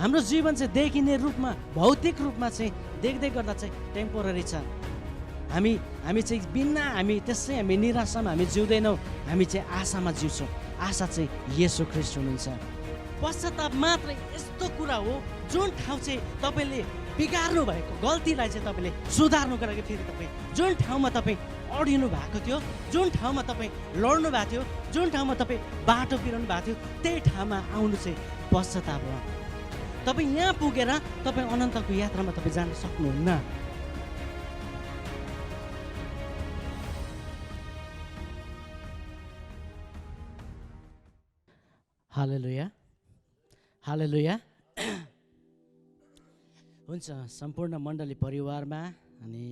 हाम्रो जीवन चाहिँ देखिने रूपमा भौतिक रूपमा चाहिँ देख्दै गर्दा चाहिँ टेम्पोररी छ। हामी चाहिँ बिना हामी त्यसै हामी निराशामा हामी जिउँदैनौँ, हामी चाहिँ आशामा जिउँछौँ। आशा चाहिँ येशू ख्रीष्ट हुनुहुन्छ। पश्चाताप मात्रै यस्तो कुरा हो जुन ठाउँ चाहिँ तपाईँले बिगार्नु भएको गल्तीलाई चाहिँ तपाईँले सुधार्नुको लागि फेरि तपाईँ जुन ठाउँमा तपाईँ अडिनु भएको थियो, जुन ठाउँमा तपाईँ लड्नु भएको थियो, जुन ठाउँमा तपाईँ बाटो बिराउनु भएको थियो, त्यही ठाउँमा आउनु चाहिँ पश्चाताप हो। तपाईँ यहाँ पुगेर तपाईँ अनन्तको यात्रामा तपाईँ जान सक्नुहुन्न। हालेलुया, हालेलुया। हुन्छ, सम्पूर्ण मण्डली परिवारमा अनि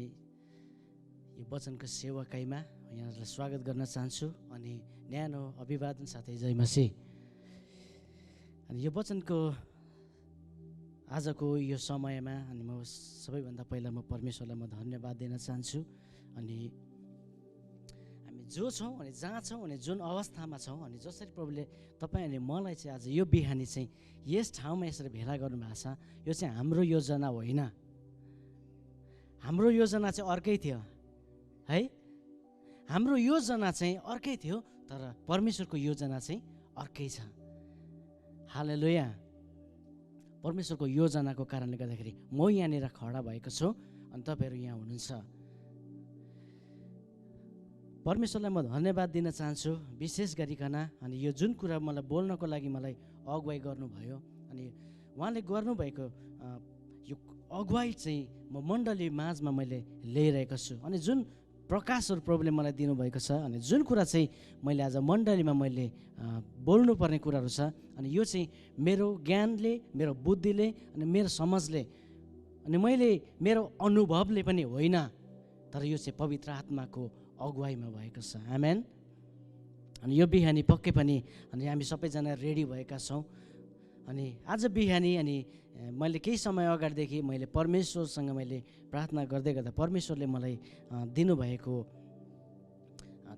यो वचनको सेवाकाईमा यहाँहरूलाई स्वागत गर्न चाहन्छु अनि न्यानो अभिवादन साथै जय मसीह। अनि यो वचनको आजको यो समयमा अनि म सबैभन्दा पहिला म परमेश्वरलाई म धन्यवाद दिन चाहन्छु। अनि हामी जो छौँ अनि जहाँ छौँ अनि जुन अवस्थामा छौँ अनि जसरी प्रभुले तपाईँ अनि मलाई चाहिँ आज यो बिहानी चाहिँ यस ठाउँमा यसरी भेला गर्नुभएको छ, यो चाहिँ हाम्रो योजना होइन। हाम्रो योजना चाहिँ अर्कै थियो है, हाम्रो योजना चाहिँ अर्कै थियो, तर परमेश्वरको योजना चाहिँ अर्कै छ। हालेलुया। परमेश्वरको योजनाको कारणले गर्दाखेरि म यहाँनिर खडा भएको छु अनि तपाईँहरू यहाँ हुनुहुन्छ। परमेश्वरलाई म धन्यवाद दिन चाहन्छु विशेष गरिकन। अनि यो जुन कुरा मलाई बोल्नको लागि मलाई अगुवाई गर्नुभयो अनि उहाँले गर्नुभएको यो अगुवाई चाहिँ म मण्डली माझमा मैले ल्याइरहेको छु। अनि जुन प्रकाशहरू प्रभुले मलाई दिनुभएको छ अनि जुन कुरा चाहिँ मैले आज मण्डलीमा मैले बोल्नुपर्ने कुराहरू छ अनि यो चाहिँ मेरो ज्ञानले, मेरो बुद्धिले अनि मेरो समझले अनि मेरो अनुभवले पनि होइन, तर यो चाहिँ पवित्र आत्माको अगुवाईमा भएको छ। आमेन। अनि यो बिहानी पक्कै पनि अनि हामी सबैजना रेडी भएका छौँ। अनि आज बिहानी अनि मैले केही समय अगाडिदेखि मैले परमेश्वरसँग मैले प्रार्थना गर्दै गर्दा परमेश्वरले मलाई दिनुभएको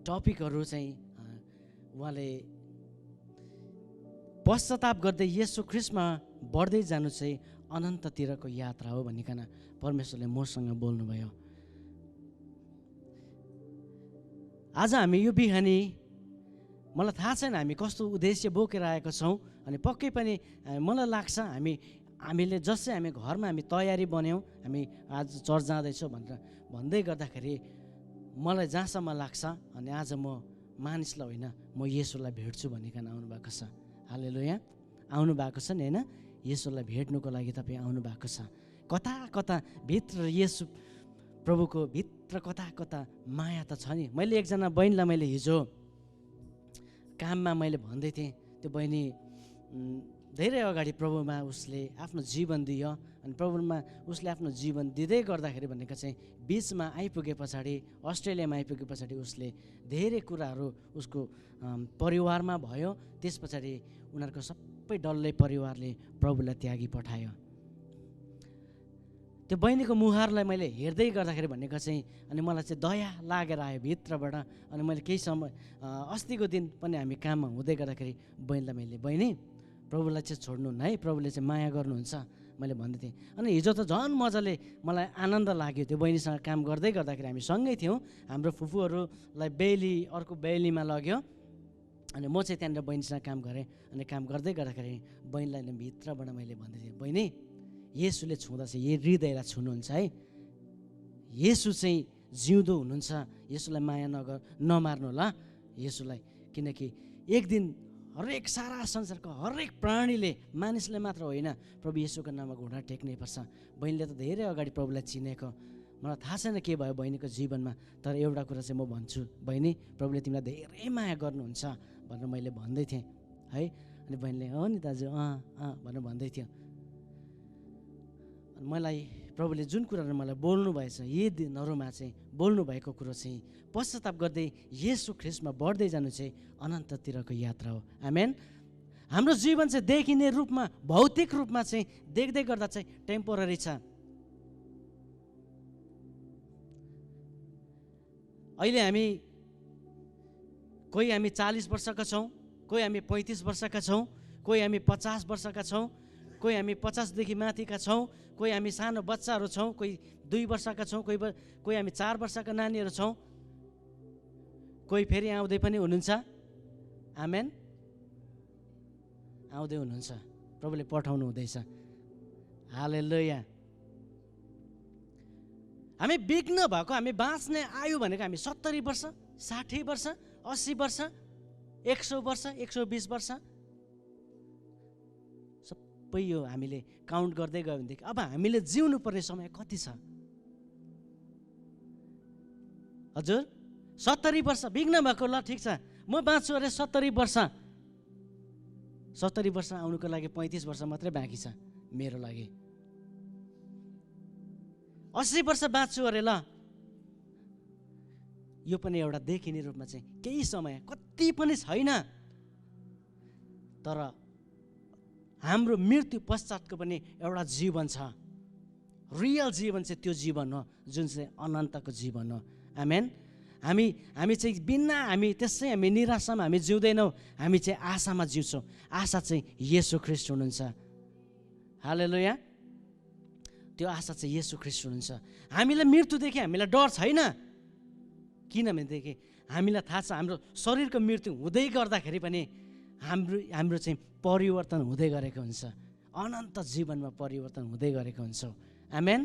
टपिकहरू चाहिँ उहाँले पश्चाताप गर्दै येशू ख्रीष्टमा बढ्दै जानु चाहिँ अनन्ततिरको यात्रा हो भनिकन परमेश्वरले मसँग बोल्नुभयो। आज हामी यो बिहानी मलाई थाहा छैन हामी कस्तो उद्देश्य बोकेर आएको छौँ अनि पक्कै पनि मलाई लाग्छ हामीले जसै हामी घरमा हामी तयारी बन्यौँ, हामी आज चर्च जाँदैछौँ भनेर भन्दै गर्दाखेरि मलाई जहाँसम्म लाग्छ अनि आज म मानिसलाई होइन म येशूलाई भेट्छु भनिकन आउनुभएको छ। हालेलुया। आउनु भएको छ नि होइन, येशूलाई भेट्नुको लागि तपाईँ आउनु भएको छ। कता कता भित्र येशू प्रभुको भित्र कता कता माया त छ नि। मैले एकजना बहिनीलाई मैले हिजो काममा मैले भन्दै थिएँ, त्यो बहिनी धेरै अगाडि प्रभुमा उसले आफ्नो जीवन दियो अनि प्रभुमा उसले आफ्नो जीवन दिँदै गर्दाखेरि भनेको चाहिँ बिचमा आइपुगे पछाडि अस्ट्रेलियामा आइपुगे पछाडि उसले धेरै कुराहरू उसको परिवारमा भयो। त्यस पछाडि उनीहरूको सबै डल्लै परिवारले प्रभुलाई त्यागी पठायो। त्यो बहिनीको मुहारलाई मैले हेर्दै गर्दाखेरि भनेको चाहिँ अनि मलाई चाहिँ दया लागेर आयो भित्रबाट। अनि मैले केही समय अस्तिको दिन पनि हामी काममा हुँदै गर्दाखेरि बहिनीलाई मैले बहिनी प्रभुलाई चाहिँ छोड्नुहुन्न है, प्रभुले चाहिँ माया गर्नुहुन्छ मैले भन्दै थिएँ। अनि हिजो त झन् मजाले मलाई आनन्द लाग्यो। त्यो बहिनीसँग काम गर्दै गर्दाखेरि हामी सँगै थियौँ। हाम्रो फुपूहरूलाई अर्को बेलीमा लग्यो अनि म चाहिँ त्यहाँनिर बहिनीसँग काम गरेँ। अनि काम गर्दै गर्दाखेरि बहिनीलाई भित्रबाट मैले भन्दै थिएँ, बहिनी येशूले छुँदा चाहिँ यो हृदयलाई छुनुहुन्छ है, येशू चाहिँ जिउँदो हुनुहुन्छ, येशूलाई माया नमार्नु ल येशूलाई। किनकि एक दिन हरेक सारा संसारको हरेक प्राणीले मानिसले मात्र होइन प्रभु येशूको नाममा घुँडा टेक्नै पर्छ। बहिनीले त धेरै अगाडि प्रभुलाई चिनेको, मलाई थाहा छैन के भयो बहिनीको जीवनमा, तर एउटा कुरा चाहिँ म भन्छु, बहिनी प्रभुले तिमीलाई धेरै माया गर्नुहुन्छ भनेर मैले भन्दै थिएँ है। अनि बहिनीले हो नि दाजु भनेर भन्दै थियो। अनि मलाई प्रभुले जुन कुराहरू मलाई बोल्नु भएछ यी दिनहरूमा चाहिँ बोल्नुभएको कुरो चाहिँ पश्चाताप गर्दै येशू ख्रीष्टमा बढ्दै जानु चाहिँ अनन्ततिरको यात्रा हो। आमेन। हाम्रो जीवन चाहिँ देखिने रूपमा भौतिक रूपमा चाहिँ देख्दै गर्दा चाहिँ टेम्पोररी छ। अहिले कोही हामी 40 वर्षका छौँ, कोही हामी 35 वर्षका छौँ, कोही हामी 50 वर्षका छौँ, कोही हामी 50देखि माथिका छौँ, कोही हामी सानो बच्चाहरू छौँ, कोही 2 वर्षका छौँ, कोही हामी 4 वर्षका नानीहरू छौँ, कोही फेरि आउँदै पनि हुनुहुन्छ। आमेन, आउँदै हुनुहुन्छ, प्रभुले पठाउनु हुँदैछ। हालेलुया। हामी विघ्न भएको, हामी बाँच्ने आयु भनेको हामी 70 वर्ष, 60 वर्ष, 80 वर्ष, 100 वर्ष, 120 वर्ष, सबै यो हामीले काउन्ट गर्दै गयो भनेदेखि अब हामीले जिउनु पर्ने समय कति छ? हजुर 70 वर्ष विघ्न भएको, ल ठिक छ, म बाँच्छु अरे 70 वर्ष। 70 वर्ष आउनुको लागि 35 वर्ष मात्रै बाँकी छ मेरो लागि। 80 वर्ष बाँच्छु अरे, ल यो पनि एउटा देखिने रूपमा चाहिँ केही समय, कति पनि छैन, तर हाम्रो मृत्यु पश्चातको पनि एउटा जीवन छ। रियल जीवन चाहिँ त्यो जीवन हो जुन चाहिँ अनन्तको जीवन हो। आमेन। हामी चाहिँ बिना हामी त्यसै हामी निराशामा हामी जिउँदैनौँ, हामी चाहिँ आशामा जिउँछौँ। आशा चाहिँ येशू ख्रीष्ट हुनुहुन्छ। हालेलुया। त्यो आशा चाहिँ येशू ख्रीष्ट हुनुहुन्छ। हामीलाई मृत्युदेखि हामीलाई डर छैन, किनभनेदेखि हामीलाई थाहा छ हाम्रो शरीरको मृत्यु हुँदै गर्दाखेरि पनि हाम्रो चाहिँ परिवर्तन हुँदै गरेको हुन्छ, अनन्त जीवनमा परिवर्तन हुँदै गरेको हुन्छ। आमेन।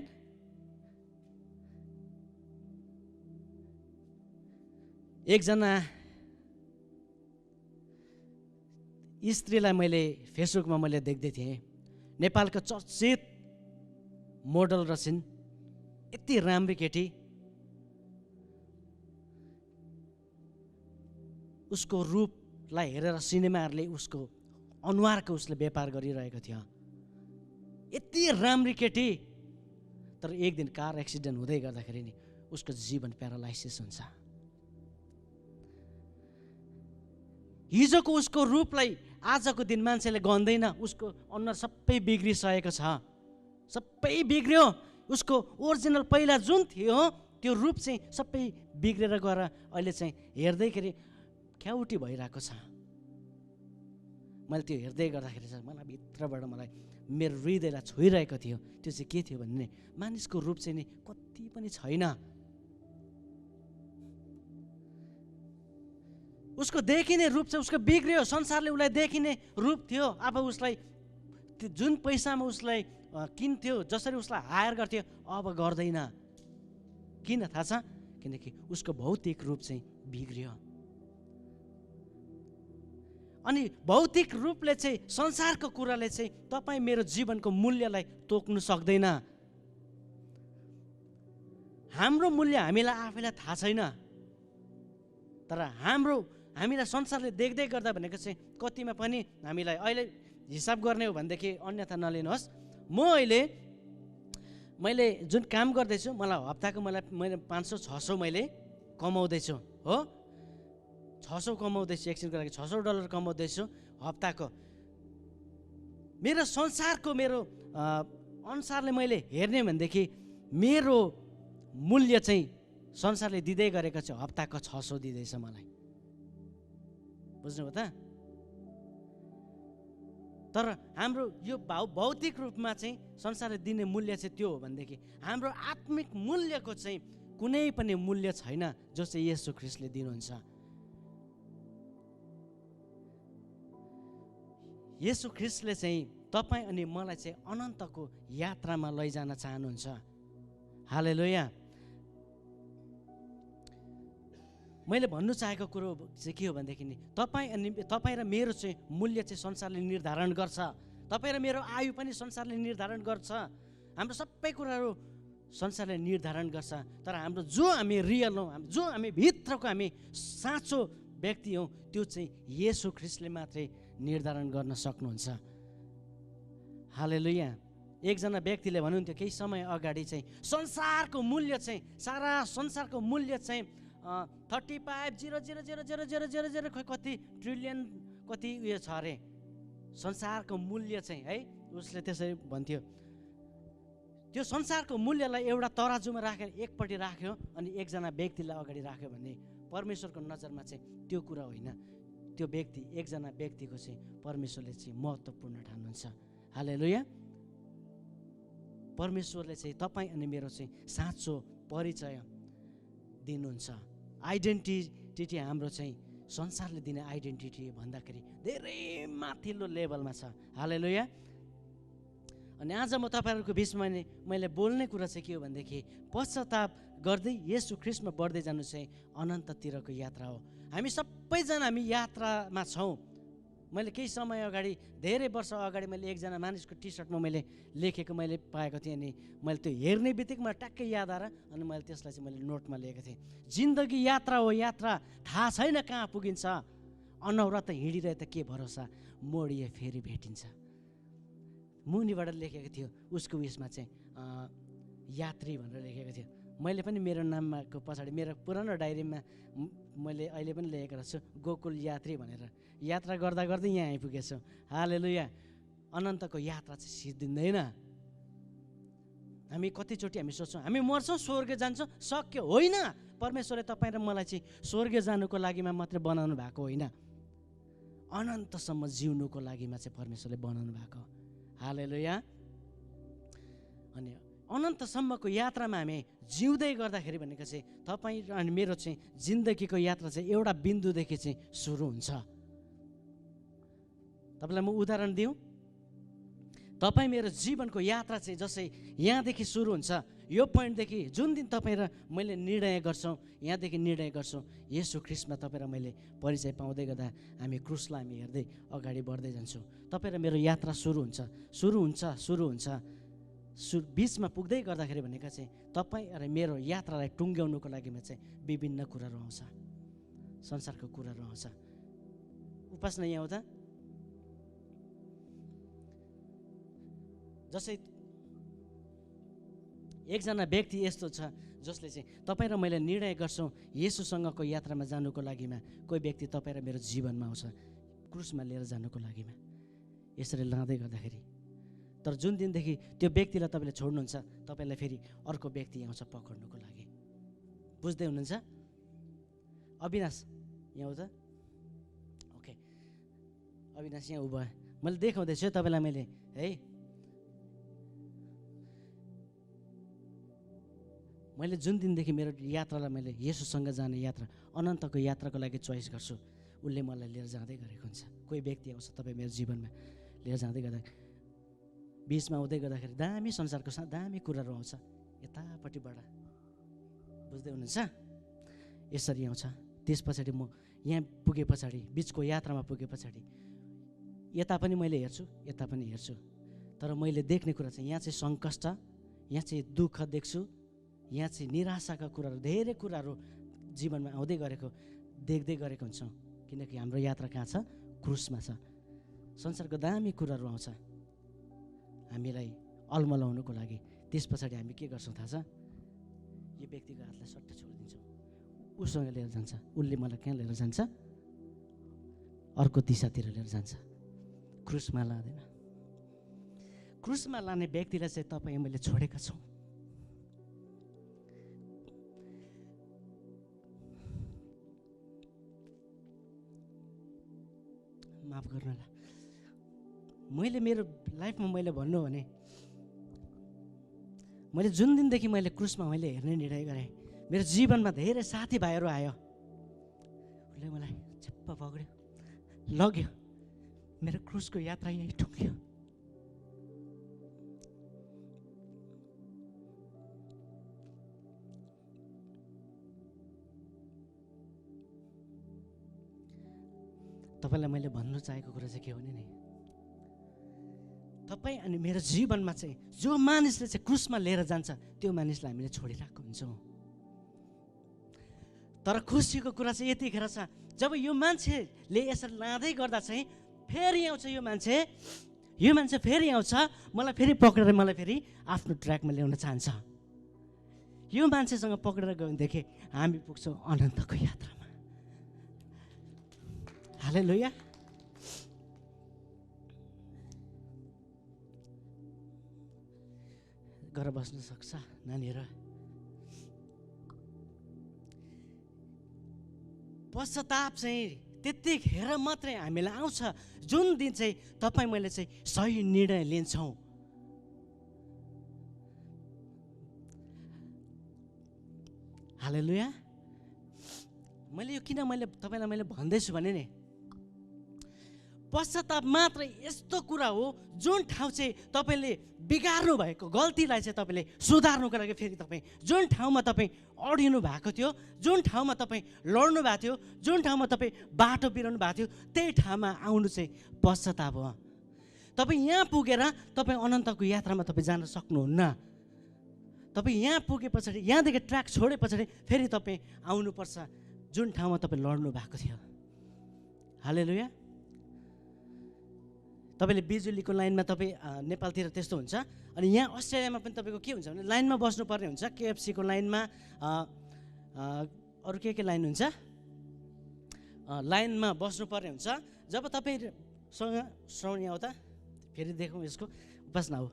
एकजना स्त्रीलाई मैले फेसबुकमा मैले देख्दै थिएँ, नेपालको चर्चित मोडल रहेछिन्, यति राम्रो केटी, उसको रूपलाई हेरेर सिनेमाहरूले उसको अनुहारको उसले व्यापार गरिरहेको थियो। यति राम्रो केटी, तर एक दिन कार एक्सिडेन्ट हुँदै गर्दाखेरि नि उसको जीवन प्यारालाइसिस हुन्छ। हिजोको उसको रूपलाई आजको दिन मान्छेले गन्दैन, उसको अनुहार सबै बिग्रिसकेको छ, सबै बिग्रियो। उसको ओरिजिनल पहिला जुन थियो त्यो रूप चाहिँ सबै बिग्रेर गएर अहिले चाहिँ हेर्दैखेरि ख्याउटी भइरहेको छ। मैले त्यो हेर्दै गर्दाखेरि चाहिँ मलाई भित्रबाट मलाई मेरो हृदयलाई छोइरहेको थियो। त्यो चाहिँ के थियो भने मानिसको रूप चाहिँ नि कति पनि छैन। उसको देखिने रूप चाहिँ उसको बिग्रियो, संसारले उसलाई देखिने रूप थियो, अब उसलाई जुन पैसामा उसलाई किन्थ्यो, जसरी उसलाई हायर गर्थ्यो, अब गर्दैन। किन थाहा छ? किनकि उसको भौतिक रूप चाहिँ बिग्रियो। अनि भौतिक रूपले चाहिँ संसारको कुराले चाहिँ तपाईँ मेरो जीवनको मूल्यलाई तोक्नु सक्दैन। हाम्रो मूल्य हामीलाई आफैलाई थाहा छैन, तर हामीलाई संसारले देख्दै गर्दा भनेको चाहिँ कतिमा पनि हामीलाई अहिले हिसाब गर्ने हो भनेदेखि अन्यथा नलिनुहोस्। मैले जुन काम गर्दैछु, मलाई हप्ताको मैले 500-600 मैले कमाउँदैछु हो, 600 कमाउँदैछु, एकछिनको लागि $600 कमाउँदैछु हप्ताको। मेरो संसारको मेरो अनुसारले मैले हेर्ने भनेदेखि मेरो मूल्य चाहिँ संसारले दिँदै गरेको छ, हप्ताको 600 दिँदैछ मलाई। बुझ्नुभयो त? तर हाम्रो यो भौतिक रूपमा चाहिँ संसारले दिने मूल्य चाहिँ त्यो हो भनेदेखि हाम्रो आत्मिक मूल्यको चाहिँ कुनै पनि मूल्य छैन जो चाहिँ येशू ख्रीष्टले दिनुहुन्छ। येशू ख्रीष्टले चाहिँ तपाईँ अनि मलाई चाहिँ अनन्तको यात्रामा लैजान चाहनुहुन्छ। हालेलुया। मैले भन्नु चाहेको कुरो चाहिँ के हो भनेदेखि नि तपाईँ र मेरो चाहिँ मूल्य चाहिँ संसारले निर्धारण गर्छ। तपाईँ र मेरो आयु पनि संसारले निर्धारण गर्छ। हाम्रो सबै कुराहरू संसारले निर्धारण गर्छ। तर हाम्रो जो हामी रियल हौँ, जो हामी भित्रको हामी साँचो व्यक्ति हौँ, त्यो चाहिँ येशू ख्रीष्टले मात्रै निर्धारण गर्न सक्नुहुन्छ। हालेलुया। एकजना व्यक्तिले भन्नुहुन्थ्यो केही समय अगाडि चाहिँ संसारको मूल्य चाहिँ, सारा संसारको मूल्य चाहिँ 35,000,000,000 कति ट्रिलियन कति उयो छ अरे संसारको मूल्य चाहिँ, है, उसले त्यसरी भन्थ्यो। त्यो संसारको मूल्यलाई एउटा तराजुमा राखेर एकपट्टि राख्यो अनि एकजना व्यक्तिलाई अगाडि राख्यो भने परमेश्वरको नजरमा चाहिँ त्यो कुरा होइन। त्यो व्यक्ति, एकजना व्यक्तिको चाहिँ परमेश्वरले चाहिँ महत्त्वपूर्ण ठान्नुहुन्छ। हालेलुया। परमेश्वरले चाहिँ तपाईँ अनि मेरो चाहिँ साँचो परिचय दिनुहुन्छ। आइडेन्टिटी हाम्रो चाहिँ संसारले दिने आइडेन्टिटी भन्दाखेरि धेरै माथिल्लो लेभलमा छ। हालेलुया। अनि आज म तपाईँहरूको बिचमा मैले बोल्ने कुरा चाहिँ के हो भनेदेखि पश्चाताप गर्दै येशू ख्रीष्टमा बढ्दै जानु चाहिँ अनन्ततिरको यात्रा हो। हामी सबैजना हामी यात्रामा छौँ। मैले केही समय अगाडि, धेरै वर्ष अगाडि मैले एकजना मानिसको टी सर्टमा मैले लेखेको मैले पाएको थिएँ। अनि मैले त्यो हेर्ने बित्तिकै मलाई ट्याक्कै याद आएर अनि मैले त्यसलाई चाहिँ मैले नोटमा लिएको थिएँ। जिन्दगी यात्रा हो, यात्रा थाहा छैन कहाँ पुगिन्छ, अनवरत हिँडिरहे त के भरोसा, मोडिए फेरि भेटिन्छ। मुनिबाट लेखेको थियो उसको उयसमा चाहिँ यात्री भनेर लेखेको थियो। मैले पनि मेरो नामको पछाडि मेरो पुरानो डायरीमा मैले अहिले पनि लेखेको रहेछु गोकुल यात्री भनेर। यात्रा गर्दा गर्दै यहाँ आइपुगेछु। हालेलुया। अनन्तको यात्रा चाहिँ सिद्धिँदैन। हामी कतिचोटि हामी सोच्छौँ हामी मर्छौँ स्वर्ग जान्छौँ, सक्यो। होइन, परमेश्वरले तपाईँ र मलाई चाहिँ स्वर्ग जानुको लागिमा मात्रै बनाउनु भएको होइन, अनन्तसम्म जिउनुको लागिमा चाहिँ परमेश्वरले बनाउनु भएको। हालेलुया। अनि अनन्तसम्मको यात्रामा हामी जिउँदै गर्दाखेरि भनेको चाहिँ तपाईँ अनि मेरो चाहिँ जिन्दगीको यात्रा चाहिँ एउटा बिन्दुदेखि चाहिँ सुरु हुन्छ। तपाईँलाई म उदाहरण दिउँ। तपाईँ मेरो जीवनको यात्रा चाहिँ जसै यहाँदेखि सुरु हुन्छ, यो पोइन्टदेखि जुन दिन तपाईँ र मैले निर्णय गर्छौँ, यहाँदेखि निर्णय गर्छौँ येशू ख्रीष्टमा तपाईँ र मैले परिचय पाउँदै गर्दा हामी क्रुसलाई हामी हेर्दै अगाडि बढ्दै जान्छौँ। तपाईँ र मेरो यात्रा सुरु हुन्छ। बिचमा पुग्दै गर्दाखेरि भनेको चाहिँ तपाईँ र मेरो यात्रालाई टुङ्ग्याउनुको लागिमा चाहिँ विभिन्न कुराहरू आउँछ, संसारको कुराहरू आउँछ। उपासना यहाँ हो त जसै एकजना व्यक्ति यस्तो छ जसले चाहिँ तपाईँ र मैले निर्णय गर्छौँ येशूसँगको यात्रामा जानुको लागिमा, कोही व्यक्ति तपाईँ र मेरो जीवनमा आउँछ क्रुसमा लिएर जानुको लागिमा। यसरी लाँदै गर्दाखेरि तर जुन दिनदेखि त्यो व्यक्तिलाई तपाईँले छोड्नुहुन्छ, तपाईँलाई फेरि अर्को व्यक्ति आउँछ पक्र्नुको लागि। बुझ्दै हुनुहुन्छ? अविनाश यहाँ हो त? ओके, अविनाश यहाँ उभो। मैले देखाउँदैछु तपाईँलाई मैले है। मैले जुन दिनदेखि मेरो यात्रालाई मैले येशूसँग जाने यात्रा, अनन्तको यात्राको लागि चोइस गर्छु, उसले मलाई लिएर जाँदै गरेको हुन्छ। कोही व्यक्ति आउँछ तपाईँ मेरो जीवनमा लिएर जाँदै गर्दा बिचमा आउँदै गर्दाखेरि दामी संसारको दामी कुराहरू आउँछ यतापट्टिबाट। बुझ्दै हुनुहुन्छ? यसरी आउँछ। त्यस पछाडि म यहाँ पुगे पछाडि, बिचको यात्रामा पुगे पछाडि यता पनि मैले हेर्छु, यता पनि हेर्छु। तर मैले देख्ने कुरा चाहिँ यहाँ चाहिँ सङ्कष्ट, यहाँ चाहिँ दुःख देख्छु, यहाँ चाहिँ निराशाका कुराहरू, धेरै कुराहरू जीवनमा आउँदै गरेको देख्दै गरेको हुन्छौँ। किनकि हाम्रो यात्रा कहाँ छ? क्रुसमा छ। संसारको दामी कुराहरू आउँछ हामीलाई अल्मलाउनुको लागि। त्यस पछाडि हामी के गर्छौँ थाहा छ? यो व्यक्तिको हातलाई सट्ट छोडिदिन्छौँ, उसँग लिएर जान्छ, उसले मलाई कहाँ लिएर जान्छ? अर्को दिशातिर लिएर जान्छ। क्रुसमा लाँदैन। क्रुसमा लाने व्यक्तिलाई चाहिँ तपाईँ मैले छोडेका छौँ। माफ गर्नु होला, मैले मेरो लाइफमा मैले भन्नु भने मैले जुन दिनदेखि मैले क्रुसमा मैले हेर्ने निर्णय गरेँ, मेरो जीवनमा धेरै साथीभाइहरू आयो, उसले मलाई चप्प पक्रियो, लग्यो, मेरो क्रुसको यात्रा यहीँ टुङ्ग्यो। तपाईँलाई मैले भन्नु चाहेको कुरा चाहिँ के हो नि, तपाईँ अनि मेरो जीवनमा चाहिँ जो मानिसले चाहिँ क्रुसमा लिएर जान्छ त्यो मानिसलाई हामीले छोडिरहेको हुन्छौँ। तर खुसीको कुरा चाहिँ यतिखेर छ जब यो मान्छेले यसरी लाँदै गर्दा चाहिँ फेरि आउँछ यो मान्छे फेरि आउँछ, मलाई फेरि पक्रेर मलाई फेरि आफ्नो ट्र्याकमा ल्याउन चाहन्छ। यो मान्छेसँग पक्रेर गयो भनेदेखि हामी पुग्छौँ अनन्तको यात्रामा। हालेलुया। घर बस्न सक्छ नानीहरू। पश्चाताप चाहिँ त्यतिखेर मात्रै हामीलाई आउँछ जुन दिन चाहिँ तपाईँ मैले चाहिँ सही निर्णय लिन्छौँ। हालेलुया। मैले यो किन तपाईँलाई भन्दैछु भने नि, पश्चाताप मात्र यस्तो कुरा हो जुन ठाउँ चाहिँ तपाईँले बिगार्नु भएको गल्तीलाई चाहिँ तपाईँले सुधार्नुको लागि फेरि तपाईँ जुन ठाउँमा तपाईँ अडिनु भएको थियो, जुन ठाउँमा तपाईँ लड्नु भएको थियो, जुन ठाउँमा तपाईँ बाटो बिराउनु भएको थियो, त्यही ठाउँमा आउनु चाहिँ पश्चाताप हो। तपाईँ यहाँ पुगेर तपाईँ अनन्तको यात्रामा तपाईँ जान सक्नुहुन्न। तपाईँ यहाँ पुगे पछाडि, यहाँदेखि ट्र्याक छोडे पछाडि फेरि तपाईँ आउनुपर्छ जुन ठाउँमा तपाईँ लड्नु भएको थियो। हालेलुया। तपाईँले बिजुलीको लाइनमा तपाईँ नेपालतिर त्यस्तो हुन्छ, अनि यहाँ अस्ट्रेलियामा पनि तपाईँको के हुन्छ भने लाइनमा बस्नुपर्ने हुन्छ। केएफसीको लाइनमा अरू के लाइन हुन्छ, लाइनमा बस्नुपर्ने हुन्छ। जब तपाईँसँग श्रवण यहाँ त फेरि देखौँ यसको उपासना हो।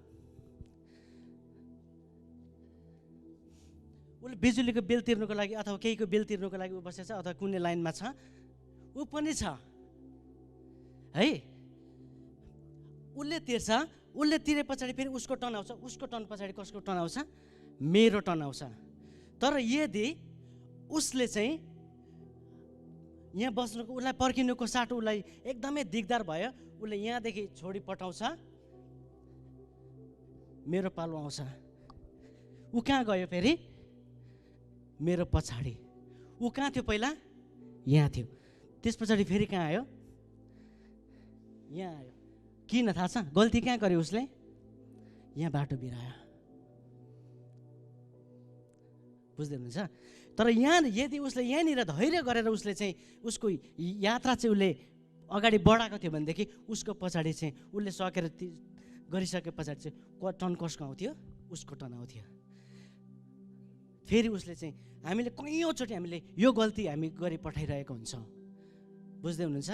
उसले बिजुलीको बिल तिर्नुको लागि अथवा केहीको बिल तिर्नुको लागि ऊ बसेछ अथवा कुनै लाइनमा छ, ऊ पनि छ है। उसले तिर्छ, उसले तिरे पछाडि फेरि उसको टर्न आउँछ, उसको टर्न पछाडि कसको टर्न आउँछ, मेरो टर्न आउँछ। तर यदि उसले चाहिँ यहाँ बस्नुको, उसलाई पर्खिनुको साटो उसलाई एकदमै दिगदार भयो, उसले यहाँदेखि छोडी पठाउँछ, मेरो पालो आउँछ। ऊ कहाँ गयो फेरि, मेरो पछाडि। ऊ कहाँ थियो पहिला, यहाँ थियो, त्यस पछाडि फेरि कहाँ आयो, यहाँ आयो। किन थाहा छ, गल्ती कहाँ गर्यो उसले, यहाँ बाटो बिरायो। बुझ्दै हुनुहुन्छ? तर यहाँ यदि उसले यहाँनिर धैर्य गरेर उसले चाहिँ उसको यात्रा चाहिँ उसले अगाडि बढाएको थियो भनेदेखि उसको पछाडि चाहिँ उसले सकेर गरिसके पछाडि चाहिँ टर्न कसको आउँथ्यो, उसको टर्न आउँथ्यो। फेरि उसले चाहिँ हामीले कैयौँचोटि हामीले यो गल्ती हामी गरी पठाइरहेको हुन्छौँ। बुझ्दै हुनुहुन्छ?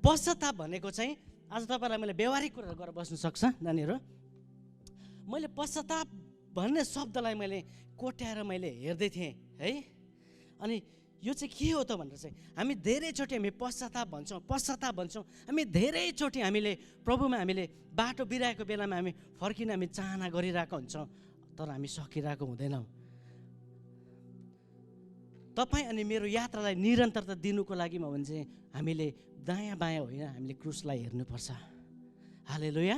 पश्चाताप भनेको चाहिँ आज तपाईँलाई मैले व्यवहारिक कुराहरू गरेर बस्नु सक्छ नानीहरू। मैले पश्चाताप भन्ने शब्दलाई मैले कोट्याएर मैले हेर्दै थिएँ है। अनि यो चाहिँ के हो त भनेर चाहिँ हामी धेरैचोटि हामी पश्चाताप भन्छौँ। हामी धेरैचोटि हामीले प्रभुमा हामीले बाटो बिराएको बेलामा हामी फर्किन हामी चाहना गरिरहेको हुन्छौँ, तर हामी सकिरहेको हुँदैनौँ। तपाईँ अनि मेरो यात्रालाई निरन्तरता दिनुको लागि हो भने चाहिँ हामीले दायाँ बायाँ होइन, हामीले क्रुसलाई हेर्नुपर्छ। हालेलुया।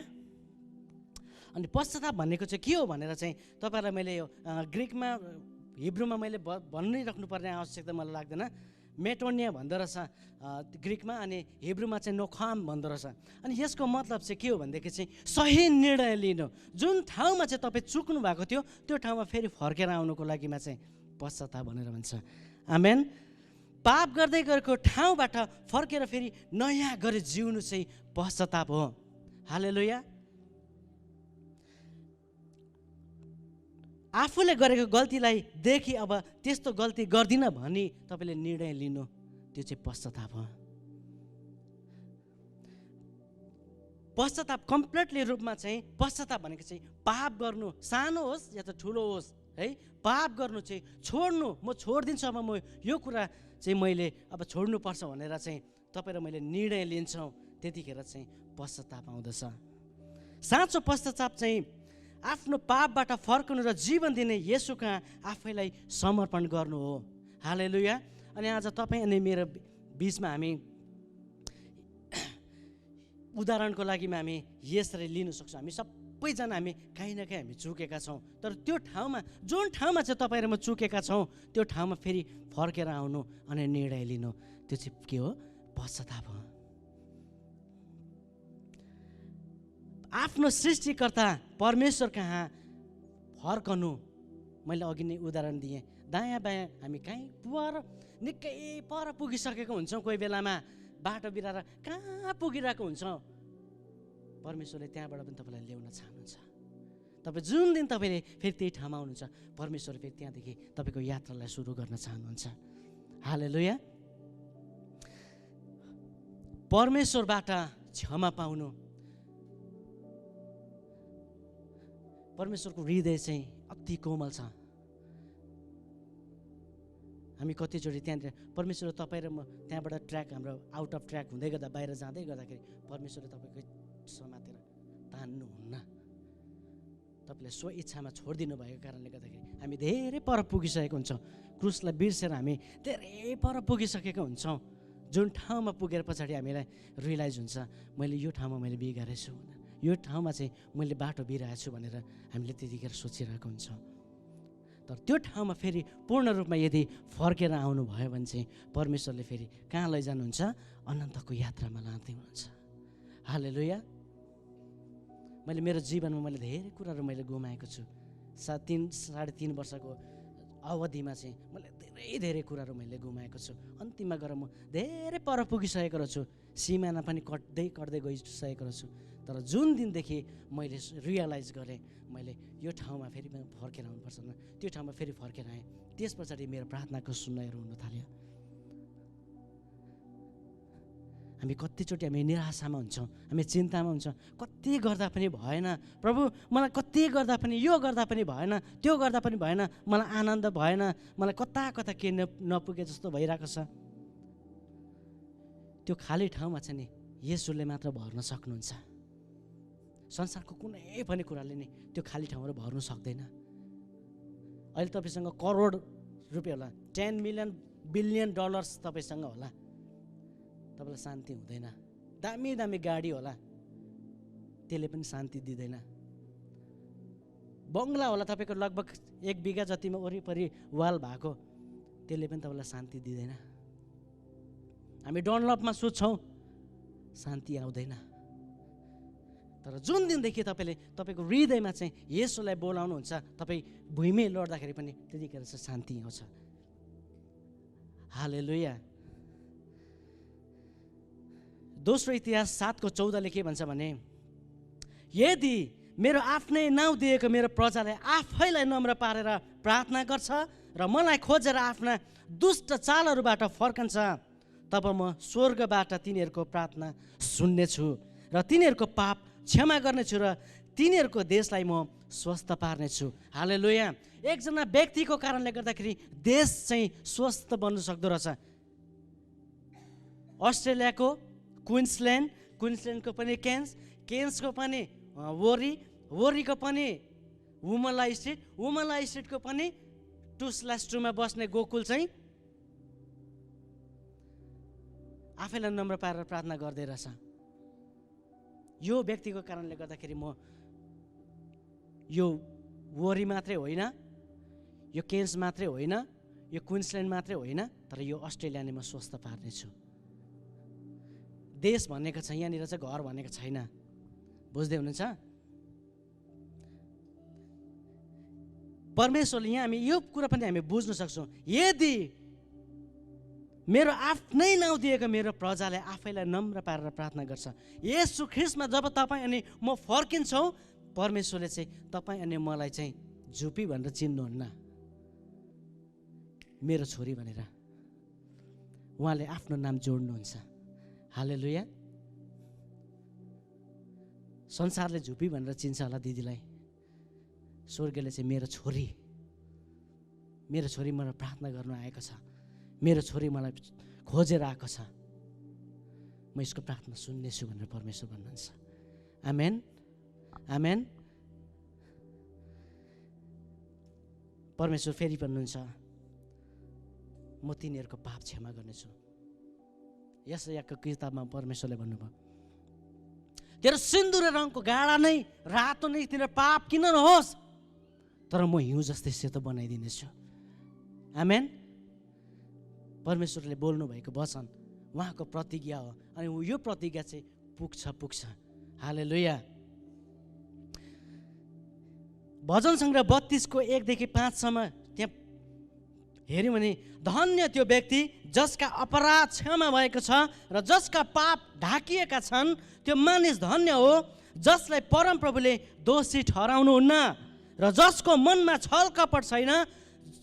अनि पश्चाताप भनेको चाहिँ के हो भनेर चाहिँ तपाईँलाई मैले यो ग्रिकमा हिब्रूमा मैले भन्नै राख्नुपर्ने आवश्यकता मलाई लाग्दैन। मेटोनिया भन्दो रहेछ ग्रिकमा, अनि हिब्रूमा चाहिँ नोखाम भन्दो रहेछ। अनि यसको मतलब चाहिँ के हो भनेदेखि चाहिँ सही निर्णय लिनु। जुन ठाउँमा चाहिँ तपाईँ चुक्नु भएको थियो त्यो ठाउँमा फेरि फर्केर आउनुको लागिमा चाहिँ पश्चाताप भनेर भन्छ। आमेन। पाप गर्दै गरेको ठाउँबाट फर्केर फेरि नयाँ गरी जिउनु चाहिँ पश्चाताप हो। हालेलुया। आफूले गरेको गल्तीलाई देखि अब त्यस्तो गल्ती गर्दिनँ भनी तपाईँले निर्णय लिनु, त्यो चाहिँ पश्चाताप हो। पश्चाताप कम्प्लिटली रूपमा चाहिँ पश्चाताप भनेको चाहिँ पाप गर्नु, सानो होस् या त ठुलो होस् है, पाप गर्नु चाहिँ छोड्नु। म छोडिदिन्छु, अब म यो कुरा चाहिँ मैले अब छोड्नुपर्छ भनेर चाहिँ तपाईँ र मैले निर्णय लिन्छौँ, त्यतिखेर चाहिँ पश्चाताप आउँदछ। साँचो पश्चाताप चाहिँ आफ्नो पापबाट फर्कनु र जीवन दिने येशू कहाँ आफैलाई समर्पण गर्नु हो। हालेलुया। अनि आज तपाईँ अनि मेरो बिचमा हामी उदाहरणको लागि हामी यसरी लिन सक्छौँ। हामी सबैजना हामी काहीँ न काहीँ हामी चुकेका छौँ, तर त्यो ठाउँमा जुन ठाउँमा चाहिँ तपाईँ र म चुकेका छौँ त्यो ठाउँमा फेरि फर्केर आउनु अनि निर्णय लिनु, त्यो चाहिँ के हो, पश्चाताप हो। आफ्नो सृष्टिकर्ता परमेश्वर कहाँ फर्कनु। मैले अघि नै उदाहरण दिएँ, दायाँ बायाँ हामी कहीँ निकै पर पुगिसकेको हुन्छौँ, कोही बेलामा बाटो बिराएर कहाँ पुगिरहेको हुन्छौँ। परमेश्वरले त्यहाँबाट पनि तपाईँलाई ल्याउन चाहनुहुन्छ। तपाईँ जुन दिन तपाईँले फेरि त्यही ठाउँमा आउनुहुन्छ, परमेश्वरले फेरि त्यहाँदेखि तपाईँको यात्रालाई सुरु गर्न चाहनुहुन्छ। हालेलुया। परमेश्वरबाट क्षमा पाउनु। परमेश्वरको हृदय चाहिँ अति कोमल छ। हामी कतिचोटि त्यहाँनिर परमेश्वर तपाईँ र म त्यहाँबाट ट्र्याक हाम्रो आउट अफ ट्र्याक हुँदै गर्दा बाहिर जाँदै गर्दाखेरि परमेश्वरले तपाईँको समातेर तान्नुहुन्न, तपाईँले स्व इच्छामा छोडिदिनु भएको कारणले गर्दाखेरि हामी धेरै पर पुगिसकेको हुन्छौँ। क्रुसलाई बिर्सेर हामी धेरै पर पुगिसकेका हुन्छौँ। जुन ठाउँमा पुगेर पछाडि हामीलाई रियलाइज हुन्छ मैले यो ठाउँमा मैले बिगारेछु, यो ठाउँमा चाहिँ मैले बाटो बिराएको छु भनेर हामीले त्यतिखेर सोचिरहेको हुन्छौँ। तर त्यो ठाउँमा फेरि पूर्ण रूपमा यदि फर्केर आउनुभयो भने चाहिँ परमेश्वरले फेरि कहाँ लैजानुहुन्छ? अनन्तको यात्रामा लाँदै हुनुहुन्छ। हालेलुया। मैले मेरो जीवनमा मैले धेरै कुराहरू मैले गुमाएको छु। 3.5 वर्षको अवधिमा चाहिँ मैले धेरै कुराहरू मैले गुमाएको छु। अन्तिममा गएर म धेरै पर पुगिसकेको रहेछु, सिमाना पनि कट्दै गइसकेको रहेछु। तर जुन दिनदेखि मैले रियलाइज गरेँ मैले यो ठाउँमा फेरि फर्केर आउनुपर्छ, त्यो ठाउँमा फेरि फर्केर आएँ, त्यस पछाडि मेरो प्रार्थनाको सुन्नहरू हुन थाल्यो। हामी कतिचोटि हामी निराशामा हुन्छौँ, हामी चिन्तामा हुन्छौँ, कति गर्दा पनि भएन प्रभु, मलाई कति गर्दा पनि यो गर्दा पनि भएन, त्यो गर्दा पनि भएन, मलाई आनन्द भएन, मलाई कता कता के नपुगे जस्तो भइरहेको छ। त्यो खाली ठाउँमा चाहिँ नि येशूले मात्र भर्न सक्नुहुन्छ। संसारको कुनै पनि कुराले नि त्यो खाली ठाउँहरू भर्नु सक्दैन। अहिले तपाईँसँग करोड रुपियाँ होला, 10 मिलियन बिलियन डलर्स तपाईँसँग होला, तपाईँलाई शान्ति हुँदैन। दामी दामी गाडी होला, त्यसले पनि शान्ति दिँदैन। बङ्गला होला तपाईँको लगभग 1 बिघा जतिमा वरिपरि वाल भएको, त्यसले पनि तपाईँलाई शान्ति दिँदैन। हामी डनलपमा सुत्छौँ, शान्ति आउँदैन। तर जुन दिनदेखि तपाईँको हृदयमा चाहिँ येशूलाई बोलाउनुहुन्छ, तपाईँ भुइँमै लड्दाखेरि पनि त्यतिखेर चाहिँ शान्ति आउँछ। हालेलुया। दोस्रो इतिहास 7:14 के भन्छ भने, यदि मेरो आफ्नै नाउँ दिएको मेरो प्रजाले आफैलाई नम्र पारेर प्रार्थना गर्छ र मलाई खोजेर आफ्ना दुष्ट चालहरूबाट फर्कन्छ, तब म स्वर्गबाट तिनीहरूको प्रार्थना सुन्नेछु र तिनीहरूको पाप क्षमा गर्नेछु र तिनीहरूको देशलाई म स्वस्थ पार्नेछु। हालेलुया। एकजना व्यक्तिको कारणले गर्दाखेरि देश चाहिँ स्वस्थ बन्न सक्दो रहेछ। अस्ट्रेलियाको क्विन्सल्यान्डको पनि केन्सको पनि वोरीको पनि वुमला स्टेटको पनि 2/2 बस्ने गोकुल चाहिँ आफैलाई नम्र पारेर प्रार्थना गर्दै रहेछ। यो व्यक्तिको कारणले गर्दाखेरि म यो वोरी मात्रै होइन, यो केन्स मात्रै होइन, यो क्विन्सल्यान्ड मात्रै होइन, तर यो अस्ट्रेलियाले म स्वस्थ पार्नेछु। देश भनेको छ, यहाँनिर चाहिँ घर भनेको छैन। बुझ्दै हुनुहुन्छ? परमेश्वरले यहाँ हामी यो कुरा पनि हामी बुझ्न सक्छौँ, यदि मेरो आफ्नै नाउँ दिएको मेरो प्रजाले आफैलाई नम्र पारेर प्रार्थना गर्छ, येशू ख्रीष्टमा जब तपाईँ अनि म फर्किन्छौँ, परमेश्वरले चाहिँ तपाईँ अनि मलाई चाहिँ झुपी भनेर चिन्नुहुन्न, मेरो छोरी भनेर उहाँले आफ्नो नाम जोड्नुहुन्छ। हालेलुया। संसारले झुपी भनेर चिन्छ होला दिदीलाई, स्वर्गले चाहिँ मेरो छोरी मलाई प्रार्थना गर्नु आएको छ, मेरो छोरी मलाई खोजेर आएको छ, म यसको प्रार्थना सुन्नेछु भनेर परमेश्वर भन्नुहुन्छ। आमेन, आमेन। परमेश्वर फेरि भन्नुहुन्छ, म तिनीहरूको पाप क्षमा गर्नेछु। यशायाको किताबमा परमेश्वरले भन्नुभयो, तेरो सिन्दुरे रङको गाडा नै रातो नै तिनीहरू पाप किन नहोस्, तर म हिउँ जस्तै सेतो बनाइदिनेछु। आमेन। परमेश्वरले बोल्नु भएको वचन उहाँको प्रतिज्ञा हो, अनि यो प्रतिज्ञा चाहिँ पुग्छ। हालेलुया। भजन सङ्ग्रह 32:1-5 त्यहाँ हेऱ्यौँ भने, धन्य त्यो व्यक्ति जसका अपराध क्षमा भएको छ र जसका पाप ढाकिएका छन्, त्यो मानिस धन्य हो जसलाई परमप्रभुले दोषी ठहराउनुहुन्न र जसको मनमा छल कपट छैन।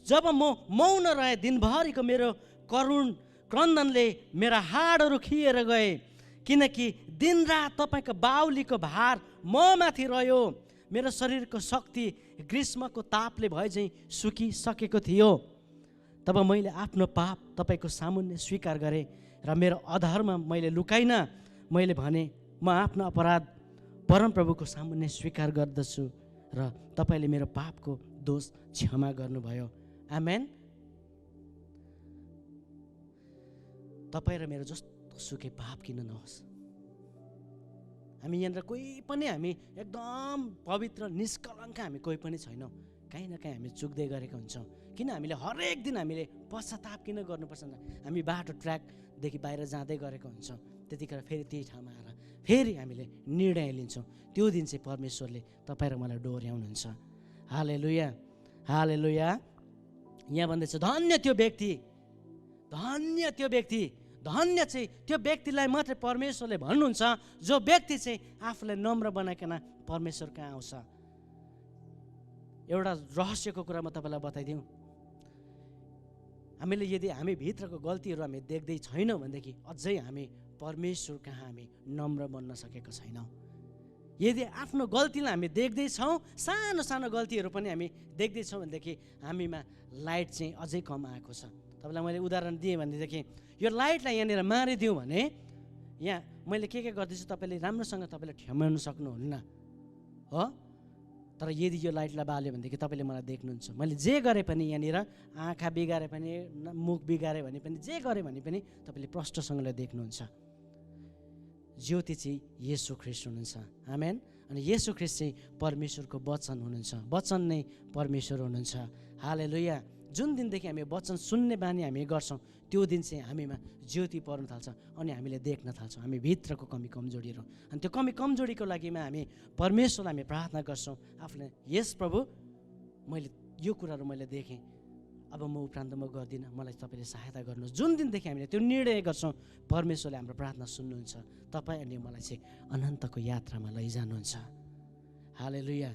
जब म मौन रहे दिनभरिको मेरो करुण क्रन्दनले मेरा हाडहरू खिएर गए, किनकि दिनरात तपाईँको बाहुलीको भार म माथि रह्यो। मेरो शरीरको शक्ति ग्रीष्मको तापले भए चाहिँ सुकिसकेको थियो। तब मैले आफ्नो पाप तपाईँको सामुन्ने स्वीकार गरेँ र मेरो अधर्म मैले लुकाइनँ। मैले भने म आफ्नो अपराध परमप्रभुको सामुन्ने स्वीकार गर्दछु र तपाईँले मेरो पापको दोष क्षमा गर्नुभयो। आमेन। तपाईँ र मेरो जस्तो सुकै पाप किन नहोस्। हामी यहाँनिर कोही पनि हामी एकदम पवित्र निष्कलङ्क हामी कोही पनि छैनौँ। काहीँ न काहीँ हामी चुक्दै गरेका हुन्छौँ। किन हामीले हरेक दिन हामीले पश्चाताप किन गर्नुपर्छ? हामी बाटो ट्र्याकदेखि बाहिर जाँदै गरेका हुन्छौँ। त्यतिखेर फेरि त्यही ठाउँमा आएर फेरि हामीले निर्णय लिन्छौँ। त्यो दिन चाहिँ परमेश्वरले तपाईँ र मलाई डोर्याउनुहुन्छ। हालेलुया, हालेलुया। यहाँ भन्दैछ धन्य त्यो व्यक्ति, धन्य त्यो व्यक्ति, धन्य चाहिँ त्यो व्यक्तिलाई मात्रै परमेश्वरले भन्नुहुन्छ जो व्यक्ति चाहिँ आफूलाई नम्र बनाइकन परमेश्वर कहाँ आउँछ। एउटा रहस्यको कुरा म तपाईँलाई बताइदिउँ। हामीले यदि हामी भित्रको गल्तीहरू हामी देख्दै छैनौँ भनेदेखि अझै हामी परमेश्वर कहाँ हामी नम्र बन्न सकेका छैनौँ। यदि आफ्नो गल्तीलाई हामी देख्दैछौँ, सानो सानो गल्तीहरू पनि हामी देख्दैछौँ भनेदेखि हामीमा लाइट चाहिँ अझै कम आएको छ। तपाईँलाई मैले उदाहरण दिएँ भनेदेखि यो लाइटलाई यहाँनिर मारिदिउँ भने यहाँ मैले के गर्दैछु तपाईँले राम्रोसँग तपाईँले ठम्याउनु सक्नुहुन्न हो। तर यदि यो लाइटलाई बाल्यो भनेदेखि तपाईँले मलाई देख्नुहुन्छ। मैले जे गरेँ पनि यहाँनिर आँखा बिगारे पनि मुख बिगारे भने पनि जे गरेँ भने पनि तपाईँले प्रष्टसँगले देख्नुहुन्छ। ज्योति चाहिँ येशू ख्रीष्ट हुनुहुन्छ। आमेन। अनि येशू ख्रीष्ट चाहिँ परमेश्वरको वचन हुनुहुन्छ। वचन नै परमेश्वर हुनुहुन्छ। हालेलुया। जुन दिनदेखि हामी वचन सुन्ने बानी हामी गर्छौँ त्यो दिन चाहिँ हामीमा ज्योति पर्न थाल्छ अनि हामीले देख्न थाल्छौँ हामी भित्रको कमी कमजोरीहरू। अनि त्यो कमी कमजोरीको लागिमा हामी परमेश्वरलाई हामी प्रार्थना गर्छौँ आफूले, यस प्रभु मैले यो कुराहरू मैले देखेँ, अब म उपरान्त म गर्दिनँ, मलाई तपाईँले सहायता गर्नुहोस्। जुन दिनदेखि हामीले त्यो निर्णय गर्छौँ परमेश्वरले हाम्रो प्रार्थना सुन्नुहुन्छ। तपाईँ अनि मलाई चाहिँ अनन्तको यात्रामा लैजानुहुन्छ। हालेलुया।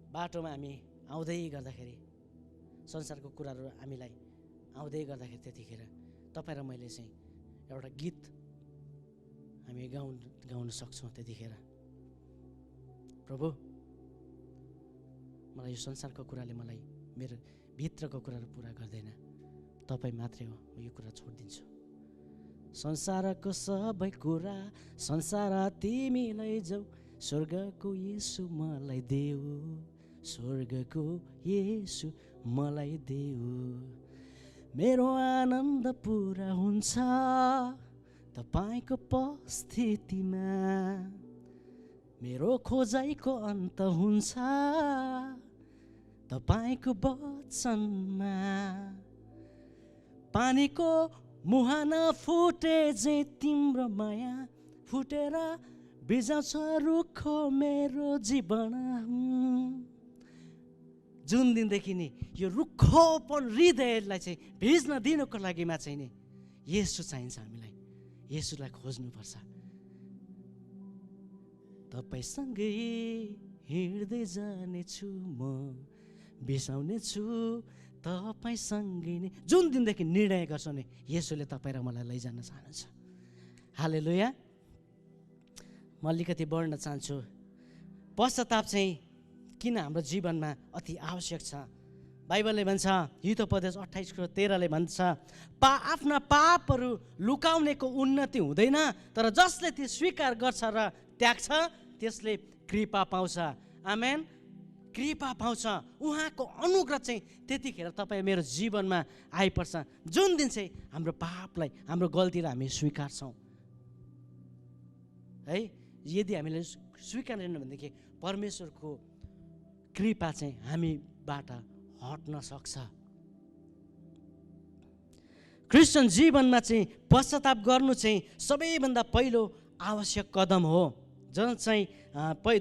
बाटोमा हामी आउँदै गर्दाखेरि संसारको कुराहरू हामीलाई आउँदै गर्दाखेरि त्यतिखेर तपाईँ र मैले चाहिँ एउटा गीत हामी गाउन सक्छौँ। त्यतिखेर प्रभु मलाई यो संसारको कुराले मलाई मेरो भित्रको कुराहरू पुरा गर्दैन, तपाईँ मात्रै हो, म यो कुरा छोडिदिन्छु। संसारको सबै कुरा संसार तिमीलाई जाऊ, स्वर्गको येशू मलाई देऊ, स्वर्गको येशू मलाई देऊ। मेरो आनन्द पुरा हुन्छ तपाईँको उपस्थितिमा, मेरो खोजाइको अन्त हुन्छ तपाईँको वचनमा। पानीको मुहान फुटे चाहिँ तिम्रो माया फुटेर बिजाउँछ रुख मेरो जीवन। जुन दिनदेखि नि यो रुखोपन हृदयलाई चाहिँ भिज्न दिनुको लागिमा चाहिँ नि येशू चाहिन्छ हामीलाई। येशूलाई खोज्नुपर्छ। तपाईँसँगै हिँड्दै जानेछु म, बिसाउने छु तपाईँसँगै नै। जुन दिनदेखि निर्णय गर्छौँ नि येशूले तपाईँ र मलाई लैजान चाहनुहुन्छ। हालेलुया। म अलिकति बढ्न चाहन्छु। पश्चाताप चाहिँ किन हाम्रो जीवनमा अति आवश्यक छ? बाइबलले भन्छ, हितोपदेश 28:13ले भन्छ, आफ्ना पापहरू लुकाउनेको उन्नति हुँदैन, तर जसले ती स्वीकार गर्छ र त्याग्छ त्यसले कृपा पाउँछ। आमेन। कृपा पाउँछ। उहाँको अनुग्रह चाहिँ त्यतिखेर तपाईँ मेरो जीवनमा आइपर्छ जुन दिन चाहिँ हाम्रो पापलाई हाम्रो गल्तीलाई हामी स्वीकार्छौँ है। यदि हामीले स्वीकारेन भनेदेखि परमेश्वरको कृपा चाहिँ हामीबाट हट्न सक्छ। क्रिस्चियन जीवनमा चाहिँ पश्चाताप गर्नु चाहिँ सबैभन्दा पहिलो आवश्यक कदम हो, जुन चाहिँ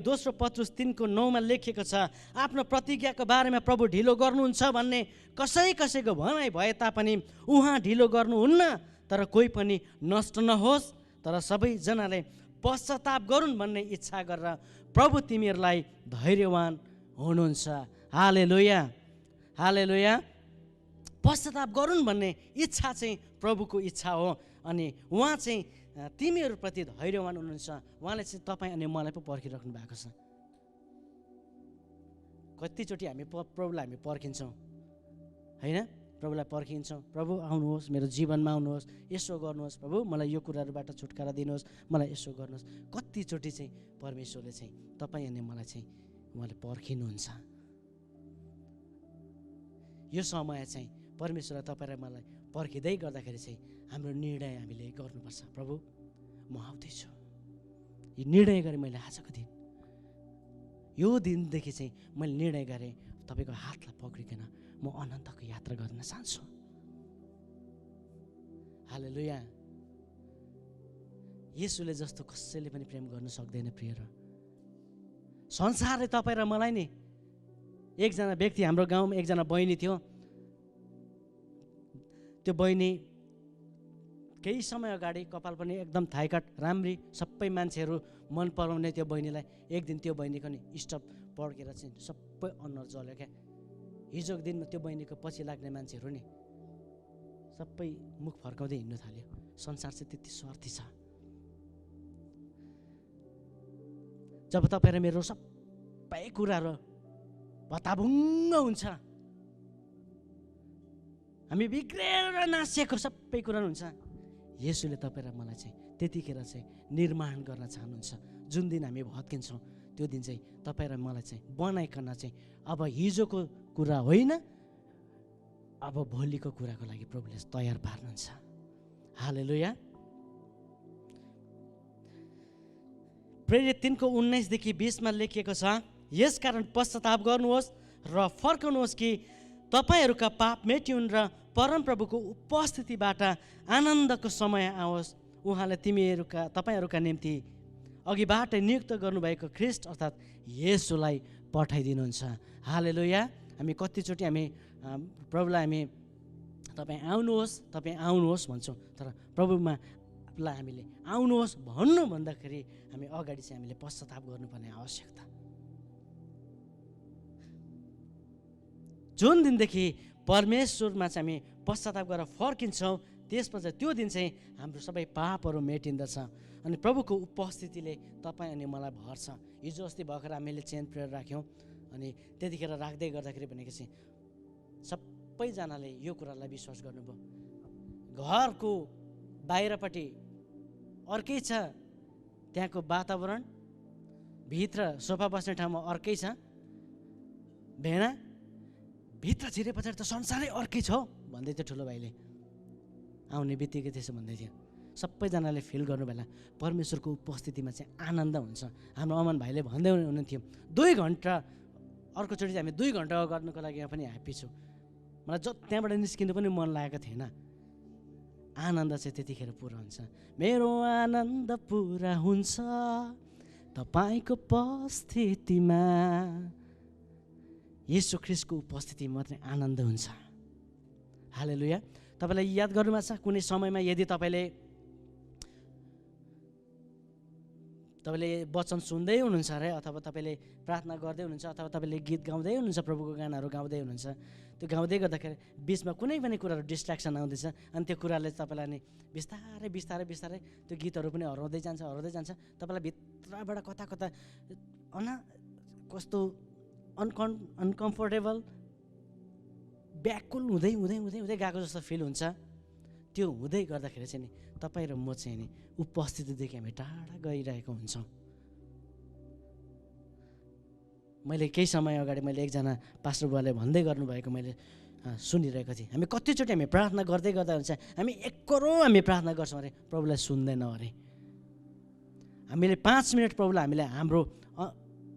दोस्रो पत्रुस 3:9 लेखिएको छ। आफ्नो प्रतिज्ञाको बारेमा प्रभु ढिलो गर्नुहुन्छ भन्ने कसैको भनाइ भए तापनि उहाँ ढिलो गर्नुहुन्न, तर कोही पनि नष्ट नहोस् तर सबैजनाले पश्चाताप गरून् भन्ने इच्छा गरेर प्रभु तिमीहरूलाई धैर्यवान हुनुहुन्छ। हालेलुया, हालेलुया। पश्चाताप गरून् भन्ने इच्छा चाहिँ प्रभुको इच्छा हो अनि उहाँ चाहिँ तिमीहरूप्रति धैर्यवान हुनुहुन्छ। उहाँले चाहिँ तपाईँ अनि मलाई पो पर्खिराख्नु भएको छ। कतिचोटि हामी प्रभुलाई हामी पर्खिन्छौँ होइन, प्रभुलाई पर्खिन्छौँ, प्रभु आउनुहोस्, मेरो जीवनमा आउनुहोस्, यसो गर्नुहोस्, प्रभु मलाई यो कुराहरूबाट छुटकारा दिनुहोस्, मलाई यसो गर्नुहोस्। कतिचोटि चाहिँ परमेश्वरले चाहिँ तपाईँ अनि मलाई चाहिँ उहाँले पर्खिनुहुन्छ। यो समय चाहिँ परमेश्वरले तपाईँ र मलाई पर्खिँदै गर्दाखेरि चाहिँ हाम्रो निर्णय हामीले गर्नुपर्छ। प्रभु म आउँदैछु, यो निर्णय गरेँ मैले आजको दिन, यो दिनदेखि चाहिँ मैले निर्णय गरेँ तपाईँको हातलाई पक्रिकन म अनन्तको यात्रा गर्न चाहन्छु। हालेलुया। येशूले जस्तो कसैले पनि प्रेम गर्न सक्दैन प्रिय। र संसारले तपाईँ र मलाई नि, एकजना व्यक्ति हाम्रो गाउँमा एकजना बहिनी थियो, त्यो बहिनी केही समय अगाडि कपाल पनि एकदम थाइकाट राम्री, सबै मान्छेहरू मन पराउने त्यो बहिनीलाई एक दिन त्यो बहिनीको नि स्टप पड्केर चाहिँ सबै अनुहार जल्यो क्या। हिजोको दिनमा त्यो बहिनीको पछि लाग्ने मान्छेहरू नि सबै मुख फर्काउँदै हिँड्नु थाल्यो। संसार चाहिँ त्यति स्वार्थी छ। जब तपाईँ र मेरो सबै कुराहरू भताभुङ्ग हुन्छ, हामी बिग्रेर नासिएको सबै कुरा हुन्छ, येशूले तपाईँ र मलाई चाहिँ त्यतिखेर चाहिँ निर्माण गर्न चाहनुहुन्छ। जुन दिन हामी भत्किन्छौँ त्यो दिन चाहिँ तपाईँ र मलाई चाहिँ बनाइकन चाहिँ अब हिजोको कुरा होइन, अब भोलिको कुराको लागि प्रभुले तयार पार्नुहुन्छ। हालेलुया। प्रेरित 3:19-20 लेखिएको छ, यसकारण पश्चाताप गर्नुहोस् र फर्कनुहोस् कि तपाईँहरूका पाप मेट्युन् र परमप्रभुको उपस्थितिबाट आनन्दको समय आओस्। उहाँले तपाईँहरूका निम्ति अघिबाटै नियुक्त गर्नुभएको ख्रिस्ट अर्थात् येशूलाई पठाइदिनुहुन्छ। हालेलुया। हामी कतिचोटि हामी प्रभुलाई हामी तपाईँ आउनुहोस् भन्छौँ, तर प्रभुमा लाई हामीले आउनुहोस् भन्नु भन्दाखेरि हामी अगाडि चाहिँ हामीले पश्चाताप गर्नुपर्ने आवश्यकता। जुन दिनदेखि परमेश्वरमा चाहिँ हामी पश्चाताप गरेर फर्किन्छौँ त्यसपछि त्यो दिन चाहिँ हाम्रो सबै पापहरू मेटिन्दछ अनि प्रभुको उपस्थितिले तपाईँ अनि मलाई भर्छ। हिजो अस्ति भर्खर हामीले चेन प्रेयर राख्यौँ अनि त्यतिखेर राख्दै गर्दाखेरि भनेको चाहिँ सबैजनाले यो कुरालाई विश्वास गर्नुभयो। घरको बाहिरपट्टि अर्कै छ, त्यहाँको वातावरण, भित्र सोफा बस्ने ठाउँमा अर्कै छ, भेडा भित्र छिरे पछाडि त संसारै अर्कै छ भन्दै थियो ठुलो भाइले। आउने बित्तिकै त्यसो भन्दै थियो। सबैजनाले फिल गर्नु बेला परमेश्वरको उपस्थितिमा चाहिँ आनन्द हुन्छ। हाम्रो अमन भाइले भन्दै हुनुहुन्थ्यो 2 घन्टा, अर्कोचोटि चाहिँ हामी 2 घन्टा गर्नुको लागि पनि ह्याप्पी छु। मलाई त्यहाँबाट निस्किनु पनि मन लागेको थिएन। आनन्द चाहिँ त्यतिखेर पुरा हुन्छ। मेरो आनन्द पुरा हुन्छ तपाईँको उपस्थितिमा। येशू ख्रिस्टको उपस्थितिमा मात्रै आनन्द हुन्छ। हालेलुया। तपाईँलाई याद गर्नुभएको छ कुनै समयमा यदि तपाईँले वचन सुन्दै हुनुहुन्छ अरे, अथवा तपाईँले प्रार्थना गर्दै हुनुहुन्छ, अथवा तपाईँले गीत गाउँदै हुनुहुन्छ, प्रभुको गानाहरू गाउँदै हुनुहुन्छ, त्यो गाउँदै गर्दाखेरि बिचमा कुनै पनि कुराहरू डिस्ट्र्याक्सन आउँदैछ अनि त्यो कुराले तपाईँलाई नि बिस्तारै बिस्तारै बिस्तारै त्यो गीतहरू पनि हराउँदै जान्छ। तपाईँलाई भित्रबाट कता कता कस्तो अनकम्फर्टेबल व्याकुल हुँदै हुँदै हुँदै हुँदै गएको जस्तो फिल हुन्छ। त्यो हुँदै गर्दाखेरि चाहिँ नि तपाईँ र म चाहिँ नि उपस्थितिदेखि हामी टाढा गइरहेको हुन्छौँ। मैले केही समय अगाडि मैले एकजना पास्टर बुवाले भन्दै गर्नुभएको मैले सुनिरहेको थिएँ। हामी कतिचोटि हामी प्रार्थना गर्दै गर्दा हुन्छ, हामी हामी प्रार्थना गर्छौँ अरे प्रभुलाई सुन्दैनौँ अरे। हामीले 5 मिनट प्रभुलाई हामीले हाम्रो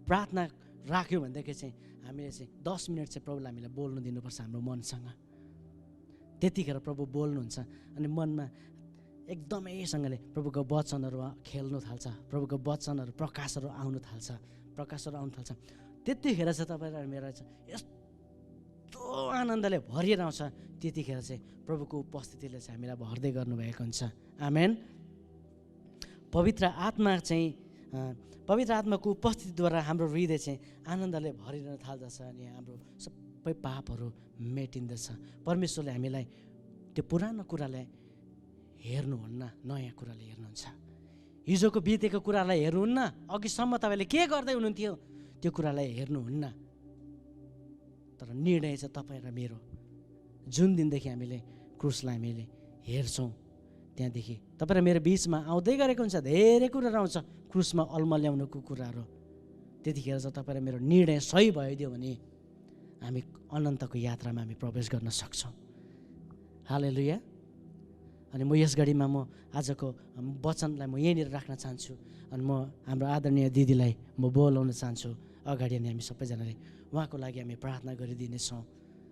प्रार्थना राख्यो भनेदेखि चाहिँ हामीले चाहिँ 10 मिनट चाहिँ प्रभुलाई हामीले बोल्नु दिनुपर्छ हाम्रो मनसँग। त्यतिखेर प्रभु बोल्नुहुन्छ अनि मनमा एकदमैसँगले प्रभुको वचनहरू खेल्नु थाल्छ, प्रभुको वचनहरू प्रकाशहरू आउनु थाल्छ। त्यतिखेर चाहिँ तपाईँ र मेरो चाहिँ यस्तो आनन्दले भरिएर आउँछ। त्यतिखेर चाहिँ प्रभुको उपस्थितिले चाहिँ हामीलाई भर्दै गर्नुभएको हुन्छ। आमेन। पवित्र आत्माको उपस्थितिद्वारा हाम्रो हृदय चाहिँ आनन्दले भरिन थाल्दछ अनि हाम्रो सबै पापहरू मेटिन्दछ। परमेश्वरले हामीलाई त्यो पुरानो कुरालाई हेर्नुहुन्न, नयाँ कुराले हेर्नुहुन्छ। हिजोको बितेको कुरालाई हेर्नुहुन्न, अघिसम्म तपाईँले के गर्दै हुनुहुन्थ्यो त्यो कुरालाई हेर्नुहुन्न। तर निर्णय चाहिँ तपाईँ र मेरो। जुन दिनदेखि हामीले क्रुसलाई हामीले हेर्छौँ त्यहाँदेखि तपाईँ र मेरो बिचमा आउँदै गरेको हुन्छ, धेरै कुराहरू आउँछ क्रुसमा अल्मल्याउनुको कुराहरू। त्यतिखेर चाहिँ तपाईँ र मेरो निर्णय सही भइदियो भने हामी अनन्तको यात्रामा हामी प्रवेश गर्न सक्छौँ। हालेलुया। अनि म यस घडीमा म आजको वचनलाई म यहीँनिर राख्न चाहन्छु अनि म हाम्रो आदरणीय दिदीलाई म बोलाउन चाहन्छु अगाडि। अनि हामी सबैजनाले उहाँको लागि हामी प्रार्थना गरिदिनेछौँ।